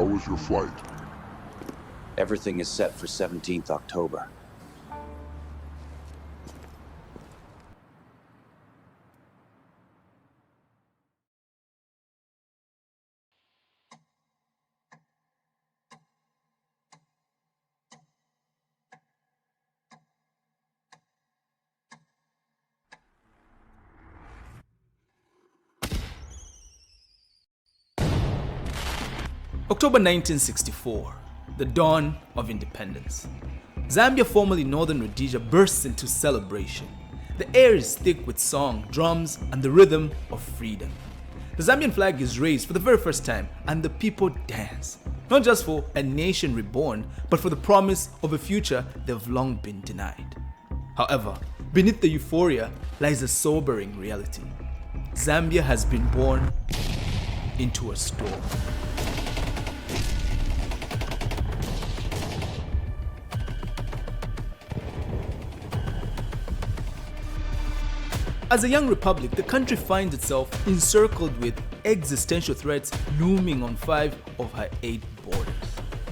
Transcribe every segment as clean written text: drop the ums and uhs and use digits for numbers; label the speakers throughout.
Speaker 1: How was your flight?
Speaker 2: Everything is set for 17th October.
Speaker 3: October 1964, the dawn of independence. Zambia, formerly Northern Rhodesia, bursts into celebration. The air is thick with song, drums, and the rhythm of freedom. The Zambian flag is raised for the very first time, and the people dance, not just for a nation reborn, but for the promise of a future they've long been denied. However, beneath the euphoria lies a sobering reality. Zambia has been born into a storm. As a young republic, the country finds itself encircled with existential threats looming on 5 of her 8 borders.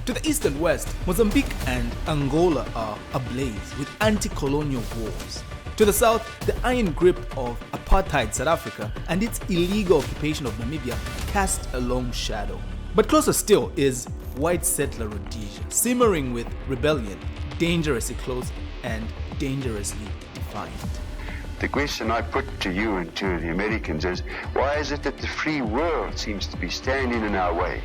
Speaker 3: To the east and west, Mozambique and Angola are ablaze with anti-colonial wars. To the south, the iron grip of apartheid South Africa and its illegal occupation of Namibia cast a long shadow. But closer still is white settler Rhodesia, simmering with rebellion, dangerously close and dangerously defiant.
Speaker 4: The question I put to you and to the Americans is, why is it that the free world seems to be standing in our way?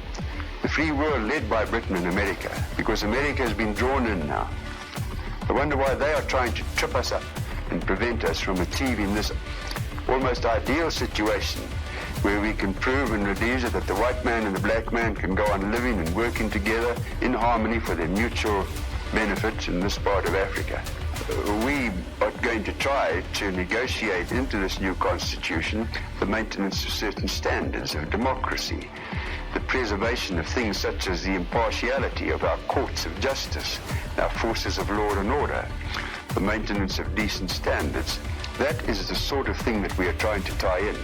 Speaker 4: The free world led by Britain and America, because America has been drawn in now. I wonder why they are trying to trip us up and prevent us from achieving this almost ideal situation where we can prove in Rhodesia that the white man and the black man can go on living and working together in harmony for their mutual benefit in this part of Africa. We are going to try to negotiate into this new constitution the maintenance of certain standards of democracy, the preservation of things such as the impartiality of our courts of justice, our forces of law and order, the maintenance of decent standards. That is the sort of thing that we are trying to tie in,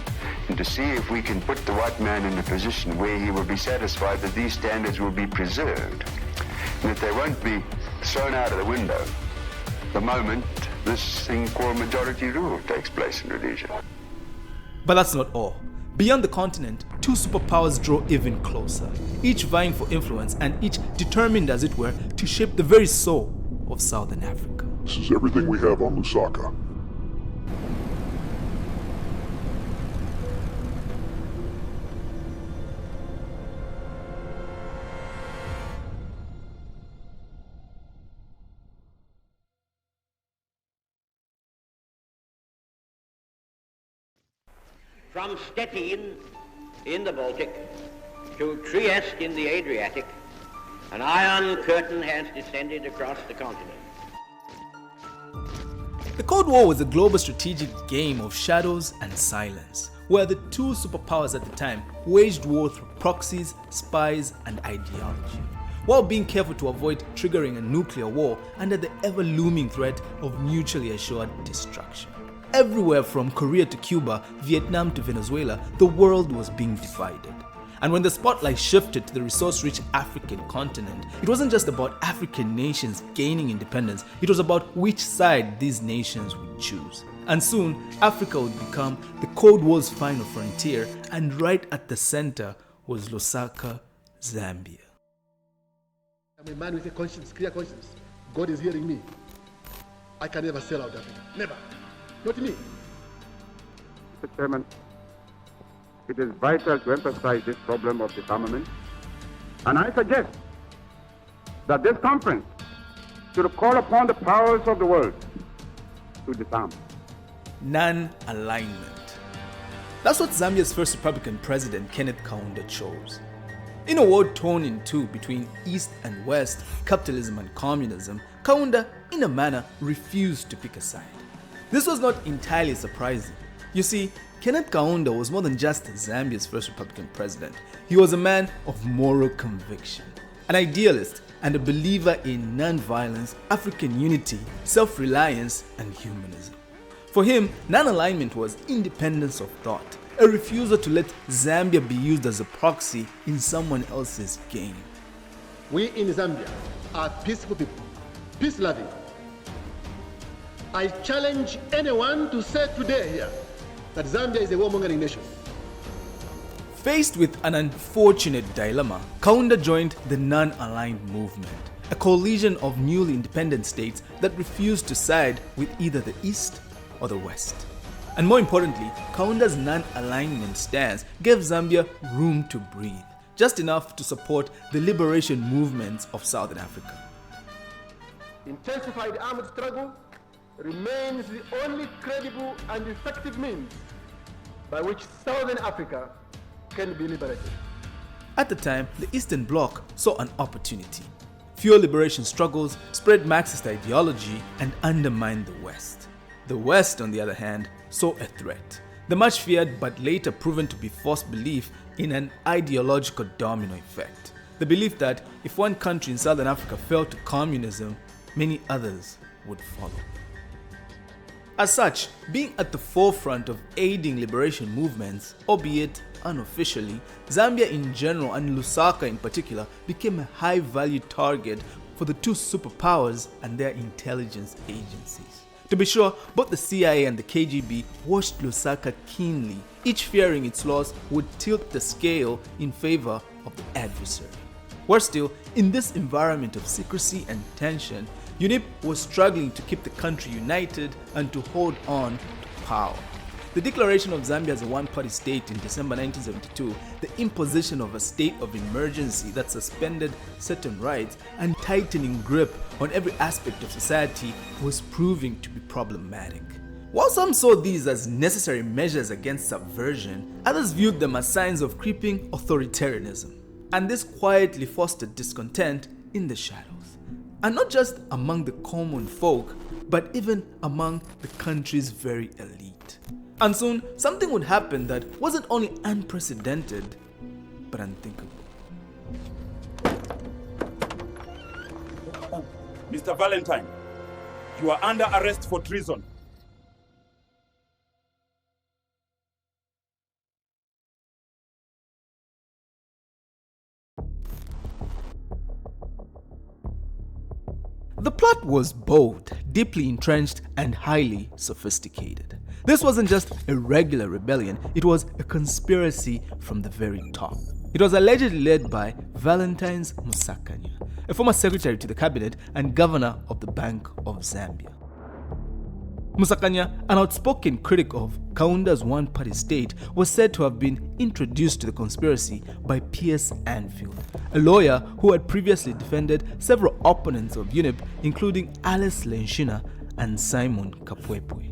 Speaker 4: and to see if we can put the white man in a position where he will be satisfied that these standards will be preserved, and that they won't be thrown out of the window the moment this thing called majority rule takes place in Rhodesia.
Speaker 3: But that's not all. Beyond the continent, 2 superpowers draw even closer, each vying for influence and each determined, as it were, to shape the very soul of Southern Africa.
Speaker 1: This is everything we have on Lusaka.
Speaker 5: From Stettin in the Baltic to Trieste in the Adriatic, an iron curtain has descended across the continent.
Speaker 3: The Cold War was a global strategic game of shadows and silence, where the 2 superpowers at the time waged war through proxies, spies, and ideology, while being careful to avoid triggering a nuclear war under the ever-looming threat of mutually assured destruction. Everywhere from Korea to Cuba, Vietnam to Venezuela, the world was being divided. And when the spotlight shifted to the resource-rich African continent, it wasn't just about African nations gaining independence, it was about which side these nations would choose. And soon, Africa would become the Cold War's final frontier, and right at the center was Lusaka, Zambia.
Speaker 6: I'm a man with a conscience, clear conscience. God is hearing me. I can never sell out Africa. Never. Not me.
Speaker 7: Mr. Chairman, it is vital to emphasize this problem of disarmament, and I suggest that this conference should call upon the powers of the world to disarm.
Speaker 3: Non-alignment. That's what Zambia's first Republican president, Kenneth Kaunda, chose. In a war torn in two between East and West, capitalism and communism, Kaunda, in a manner, refused to pick a side. This was not entirely surprising. You see, Kenneth Kaunda was more than just Zambia's first Republican president. He was a man of moral conviction, an idealist and a believer in non-violence, African unity, self-reliance, and humanism. For him, non-alignment was independence of thought, a refusal to let Zambia be used as a proxy in someone else's game.
Speaker 6: We in Zambia are peaceful people, peace-loving. I challenge anyone to say today here that Zambia is a warmongering nation.
Speaker 3: Faced with an unfortunate dilemma, Kaunda joined the Non-Aligned Movement, a coalition of newly independent states that refused to side with either the East or the West. And more importantly, Kaunda's non-alignment stance gave Zambia room to breathe, just enough to support the liberation movements of Southern Africa.
Speaker 6: Intensified armed struggle remains the only credible and effective means by which Southern Africa can be liberated.
Speaker 3: At the time, the Eastern Bloc saw an opportunity. Fuel liberation struggles, spread Marxist ideology, and undermined the West. The West, on the other hand, saw a threat. The much feared but later proven to be false belief in an ideological domino effect. The belief that if one country in Southern Africa fell to communism, many others would follow. As such, being at the forefront of aiding liberation movements, albeit unofficially, Zambia in general and Lusaka in particular became a high-value target for the two superpowers and their intelligence agencies. To be sure, both the CIA and the KGB watched Lusaka keenly, each fearing its loss would tilt the scale in favor of the adversary. Worse still, in this environment of secrecy and tension, UNIP was struggling to keep the country united and to hold on to power. The declaration of Zambia as a one-party state in December 1972, the imposition of a state of emergency that suspended certain rights and tightening grip on every aspect of society was proving to be problematic. While some saw these as necessary measures against subversion, others viewed them as signs of creeping authoritarianism. And this quietly fostered discontent in the shadows. And not just among the common folk, but even among the country's very elite. And soon, something would happen that wasn't only unprecedented, but unthinkable.
Speaker 8: Mr. Valentine, you are under arrest for treason.
Speaker 3: The plot was bold, deeply entrenched, and highly sophisticated. This wasn't just a regular rebellion, it was a conspiracy from the very top. It was allegedly led by Valentine's Musakanya, a former secretary to the cabinet and governor of the Bank of Zambia. Musakanya, an outspoken critic of Kaunda's one-party state, was said to have been introduced to the conspiracy by Piers Anfield, a lawyer who had previously defended several opponents of UNIP, including Alice Lenshina and Simon Kapwepwe.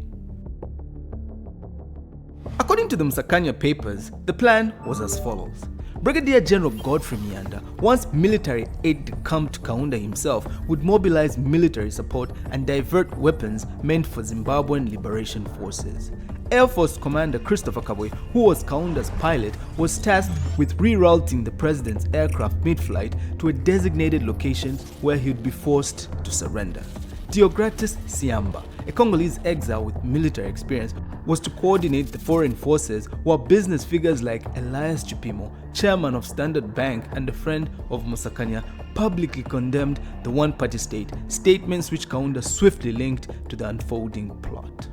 Speaker 3: According to the Musakanya papers, the plan was as follows. Brigadier General Godfrey Mianda, once military aide-de-camp to Kaunda himself, would mobilize military support and divert weapons meant for Zimbabwean liberation forces. Air Force Commander Christopher Kabwe, who was Kaunda's pilot, was tasked with rerouting the president's aircraft mid-flight to a designated location where he would be forced to surrender. Deogratis Siamba, a Congolese exile with military experience, was to coordinate the foreign forces, while business figures like Elias Chipimo, chairman of Standard Bank and a friend of Musakanya, publicly condemned the one-party state, statements which Kaunda swiftly linked to the unfolding plot.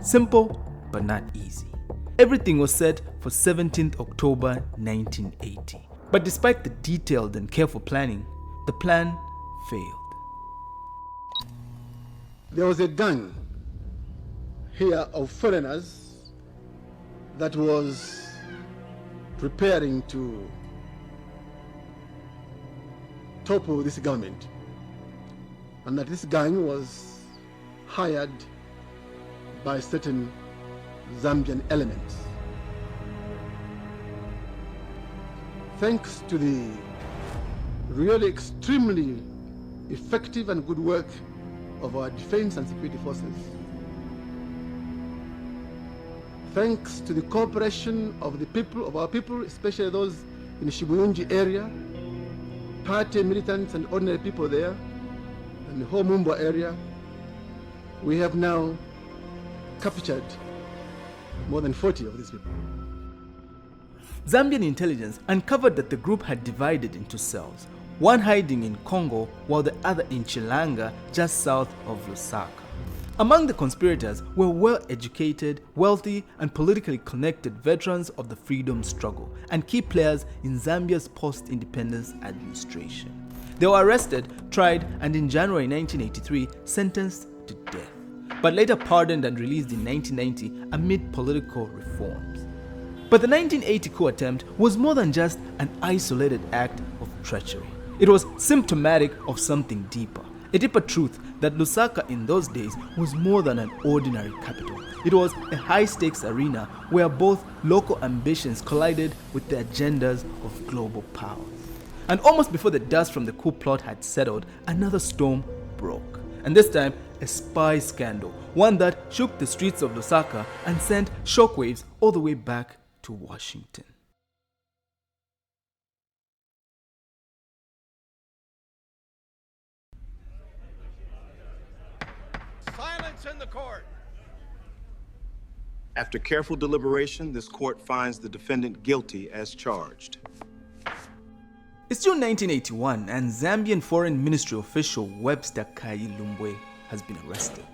Speaker 3: Simple, but not easy. Everything was set for 17th October 1980. But despite the detailed and careful planning, the plan failed.
Speaker 6: There was a gang here of foreigners that was preparing to topple this government, and that this gang was hired by certain Zambian elements. Thanks to the really extremely effective and good work of our defense and security forces, thanks to the cooperation of the people, of our people, especially those in the Shibuyunji area, party militants and ordinary people there, and the whole Mumbo area, we have now captured more than 40 of these people.
Speaker 3: Zambian intelligence uncovered that the group had divided into cells. one hiding in Congo while the other in Chilanga just south of Lusaka. Among the conspirators were well-educated, wealthy, and politically connected veterans of the freedom struggle and key players in Zambia's post-independence administration. They were arrested, tried, and in January 1983 sentenced to death, but later pardoned and released in 1990 amid political reforms. But the 1980 coup attempt was more than just an isolated act of treachery. It was symptomatic of something deeper. A deeper truth that Lusaka in those days was more than an ordinary capital. It was a high-stakes arena where both local ambitions collided with the agendas of global powers. And almost before the dust from the coup plot had settled, another storm broke. And this time, a spy scandal, one that shook the streets of Lusaka and sent shockwaves all the way back to Washington.
Speaker 9: Silence in the court.
Speaker 10: After careful deliberation, this court finds the defendant guilty as charged.
Speaker 3: It's June 1981 and Zambian Foreign Ministry official Webster Kai Lumbwe has been arrested.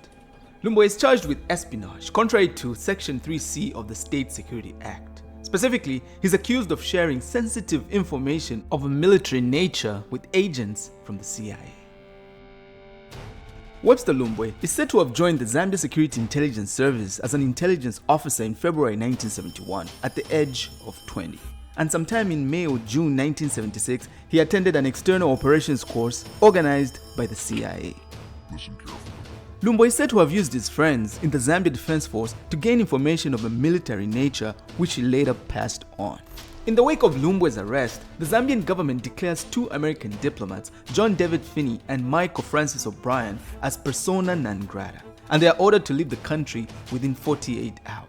Speaker 3: Lumbwe is charged with espionage, contrary to Section 3C of the State Security Act. Specifically, he's accused of sharing sensitive information of a military nature with agents from the CIA. Webster Lumbwe is said to have joined the Zambia Security Intelligence Service as an intelligence officer in February 1971 at the age of 20. And sometime in May or June 1976, he attended an external operations course organized by the CIA.
Speaker 1: Listen carefully.
Speaker 3: Lumbwe is said to have used his friends in the Zambia Defense Force to gain information of a military nature, which he later passed on. In the wake of Lumbwe's arrest, the Zambian government declares two American diplomats, John David Finney and Michael Francis O'Brien, as persona non grata, and they are ordered to leave the country within 48 hours.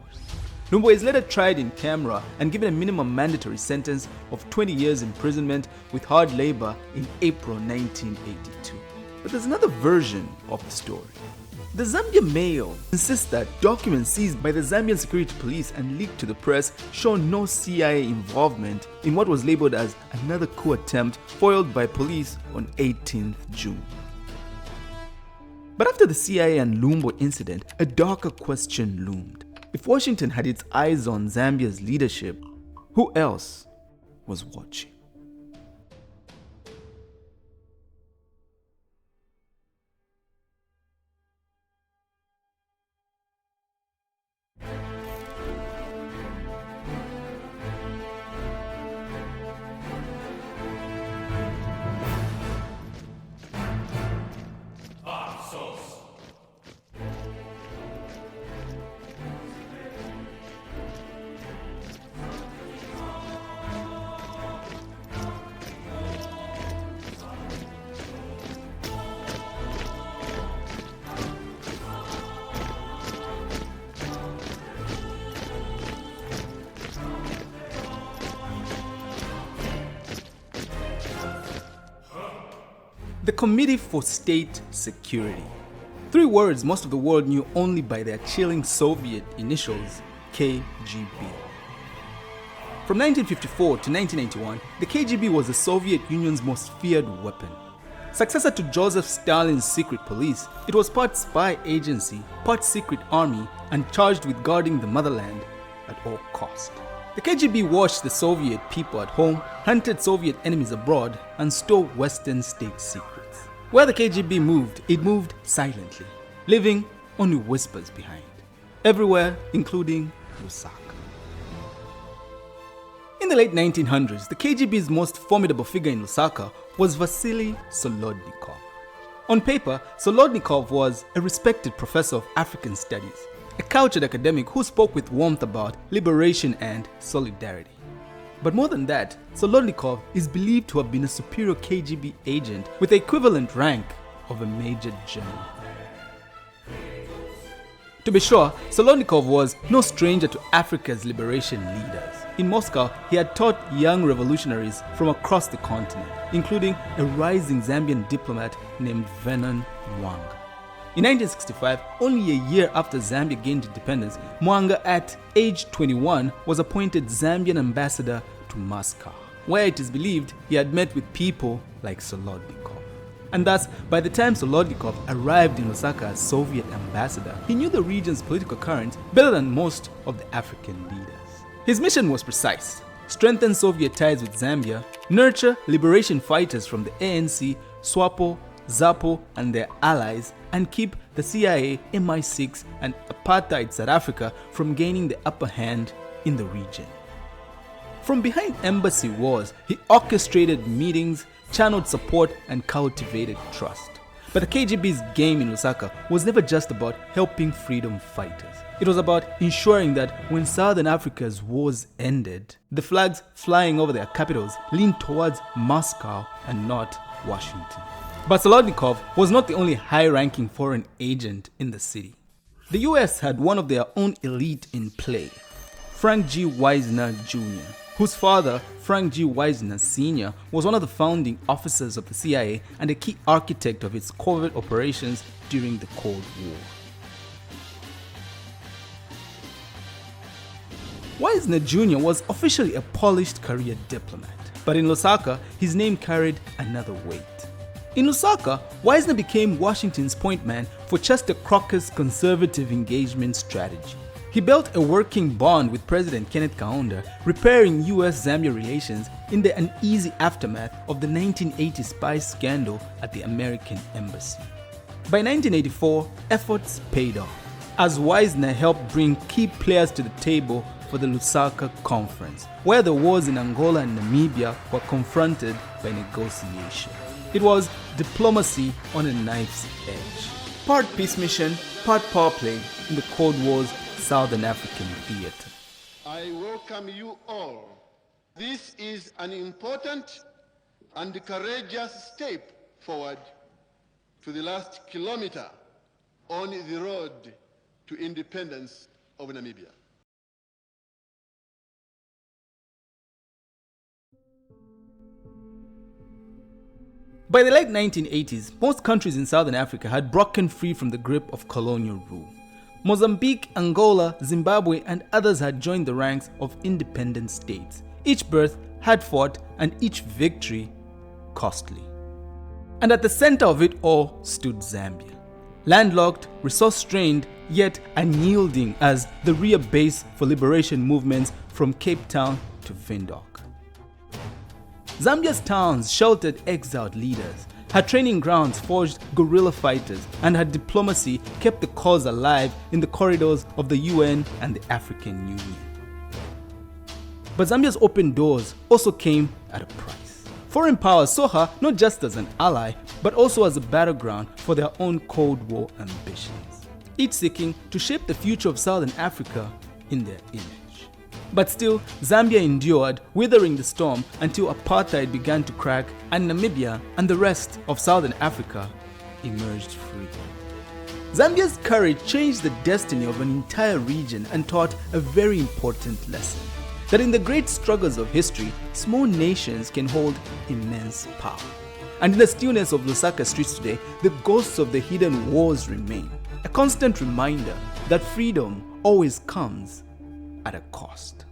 Speaker 3: Lumbwe is later tried in camera and given a minimum mandatory sentence of 20 years imprisonment with hard labor in April 1982. But there's another version of the story. The Zambia Mail insists that documents seized by the Zambian security police and leaked to the press show no CIA involvement in what was labeled as another coup attempt foiled by police on 18th June. But after the CIA and Lumbwe incident, a darker question loomed. If Washington had its eyes on Zambia's leadership, who else was watching? The Committee for State Security. Three words most of the world knew only by their chilling Soviet initials, KGB. From 1954 to 1991, the KGB was the Soviet Union's most feared weapon. Successor to Joseph Stalin's secret police, it was part spy agency, part secret army, and charged with guarding the motherland at all costs. The KGB watched the Soviet people at home, hunted Soviet enemies abroad, and stole Western state secrets. Where the KGB moved, it moved silently, leaving only whispers behind. Everywhere, including Lusaka. In the late 1900s, the KGB's most formidable figure in Lusaka was Vasily Solodnikov. On paper, Solodnikov was a respected professor of African studies, a cultured academic who spoke with warmth about liberation and solidarity. But more than that, Solodnikov is believed to have been a superior KGB agent with the equivalent rank of a major general. To be sure, Solodnikov was no stranger to Africa's liberation leaders. In Moscow, he had taught young revolutionaries from across the continent, including a rising Zambian diplomat named Vernon Mwanga. In 1965, only a year after Zambia gained independence, Mwanga, at age 21, was appointed Zambian ambassador to Moscow. where it is believed he had met with people like Solodnikov. And thus, by the time Solodnikov arrived in Lusaka as Soviet ambassador, he knew the region's political current better than most of the African leaders. His mission was precise: strengthen Soviet ties with Zambia, nurture liberation fighters from the ANC, SWAPO, ZAPO and their allies, and keep the CIA, MI6 and apartheid South Africa from gaining the upper hand in the region. From behind embassy walls, he orchestrated meetings, channeled support and cultivated trust. But the KGB's game in Lusaka was never just about helping freedom fighters. It was about ensuring that when Southern Africa's wars ended, the flags flying over their capitals leaned towards Moscow and not Washington. But Solodnikov was not the only high-ranking foreign agent in the city. The US had one of their own elite in play, Frank G. Wisner Jr., whose father, Frank G. Wisner Sr., was one of the founding officers of the CIA and a key architect of its covert operations during the Cold War. Wisner Jr. was officially a polished career diplomat, but in Lusaka, his name carried another weight. In Lusaka, Wisner became Washington's point man for Chester Crocker's conservative engagement strategy. He built a working bond with President Kenneth Kaunda, repairing US-Zambia relations in the uneasy aftermath of the 1980 spies scandal at the American embassy. By 1984, efforts paid off, as Wisner helped bring key players to the table for the Lusaka Conference, where the wars in Angola and Namibia were confronted by negotiation. It was diplomacy on a knife's edge. Part peace mission, part power play in the Cold War's Southern African theater.
Speaker 6: I welcome you all. This is an important and courageous step forward to the last kilometer on the road to independence of Namibia.
Speaker 3: By the late 1980s, most countries in Southern Africa had broken free from the grip of colonial rule. Mozambique, Angola, Zimbabwe, and others had joined the ranks of independent states. Each birth had fought, and each victory costly. And at the center of it all stood Zambia. Landlocked, resource-strained, yet unyielding as the rear base for liberation movements from Cape Town to Windhoek. Zambia's towns sheltered exiled leaders, her training grounds forged guerrilla fighters, and her diplomacy kept the cause alive in the corridors of the UN and the African Union. But Zambia's open doors also came at a price. Foreign powers saw her not just as an ally, but also as a battleground for their own Cold War ambitions, each seeking to shape the future of Southern Africa in their image. But still, Zambia endured, weathering the storm until apartheid began to crack and Namibia and the rest of Southern Africa emerged free. Zambia's courage changed the destiny of an entire region and taught a very important lesson: that in the great struggles of history, small nations can hold immense power. And in the stillness of Lusaka streets today, the ghosts of the hidden wars remain, a constant reminder that freedom always comes at a cost.